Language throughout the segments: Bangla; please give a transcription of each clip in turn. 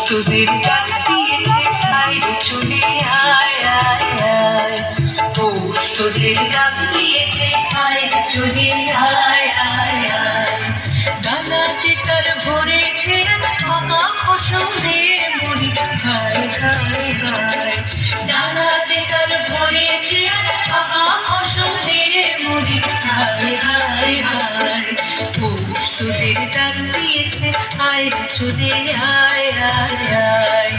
তোদের ডাক দিয়েছে বাইরে চলে আয় আয় আয়। পৌষ তোদের ডাক দিয়েছে বাইরে চলে আয় আয় আয়। ডানা যে তার ভরেছে ফাঁকা ফসলে মরি হায় হায় হায়। ডানা যে তার ভরেছে ফাঁকা ফসলে মরি হায় হায় হায়। পৌষ তোদের ডাক দিয়েছে বাইরে চলে আয় আয় আয়।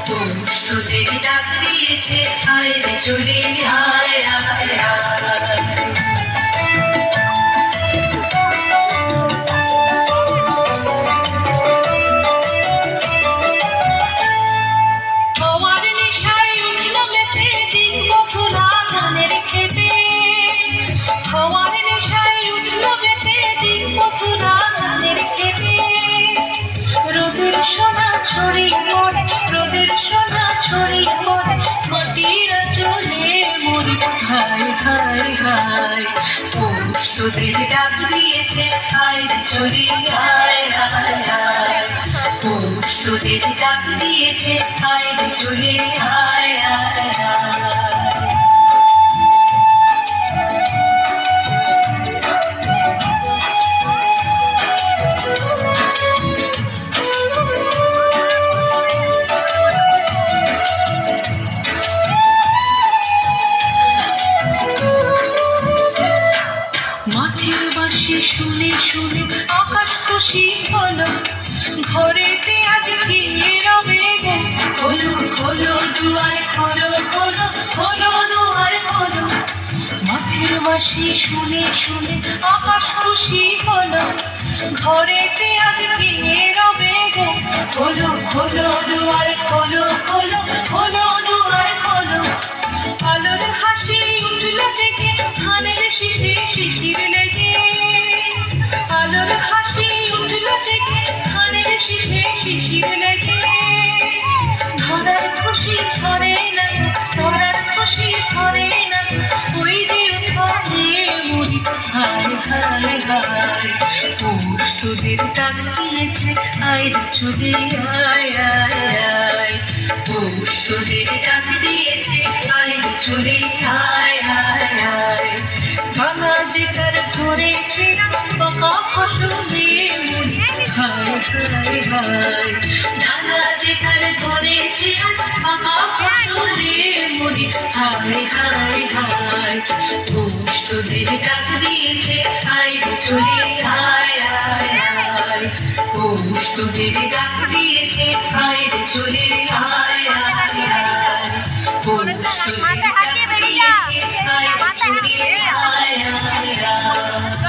পৌষ তোদের ডাক দিয়েছে বাইরে চলে আয় আয় আয়। ছড়িয়ে পড়ে রোদের সোনা ছড়িয়ে পড়ে মাটির চলে মরি হায় হায় হায়। পৌষ তোদের ডাক দিয়েছে বাইরে চলে আয় আয় আয়। পৌষ তোদের ডাক দিয়েছে বাইরে চলে আয় আয় আয়। মাঠের বাঁশি শুনে শুনে আকাশ খুশি হলো। ঘরেতে আজ কি রবে গো খোলো খোলো দুয়ার খোলো খোলো খোলো দুয়ার খোলো। মাঠের বাঁশি শুনে শুনে আকাশ খুশি হলো। ঘরেতে আজ কি রবে গো খোলো খোলো দুয়ার খোলো খোলো খোলো দুয়ার খোলো। আলোর হাসি উঠল জেগে ধানের শিশির শিশির লেগে। আলোর হাসি উঠল জেগে ধানের শিশির শিশির লেগে। ধরার খুশি ধরে না ধরার খুশি ধরে না ওই যে উঠানে মরি হায় হায় হায়। পৌষ তোদের ডাক দিয়েছে বাইরে চলে আয় আয় আয়। পৌষ তোদের ডাক দিয়েছে বাইরে চলে আয় আয় আয়। ডানা যে তার ভরেছে ফাঁকা ফসলে মরি হায় হায় হায়। ডানা যে তার ভরেছে ফাঁকা ফসলে মরি হায় হায় হায়। পৌষ তোদের ডাক দিয়েছে বাইরে চলে আয় আয় আয়। পৌষ তোদের ডাক দিয়েছে বাইরে চলে আয় আয় আয়। পৌষ তোদের ডাক দিয়েছে বাইরে চলে আয় আয় আয়।